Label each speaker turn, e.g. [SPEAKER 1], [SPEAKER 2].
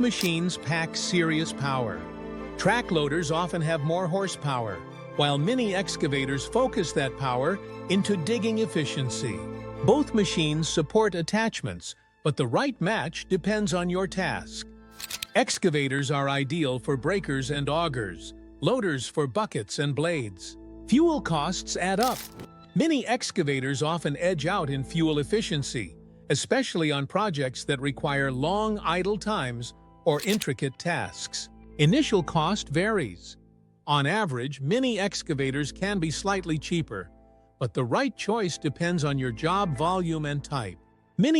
[SPEAKER 1] Machines pack serious power. Track loaders often have more horsepower, while mini excavators focus that power into digging efficiency. Both machines support attachments, but the right match depends on your task. Excavators are ideal for breakers and augers, loaders for buckets and blades. Fuel costs add up. Mini excavators often edge out in fuel efficiency, especially on projects that require long idle times or intricate tasks. Initial cost varies. On average, mini excavators can be slightly cheaper, but the right choice depends on your job volume and type.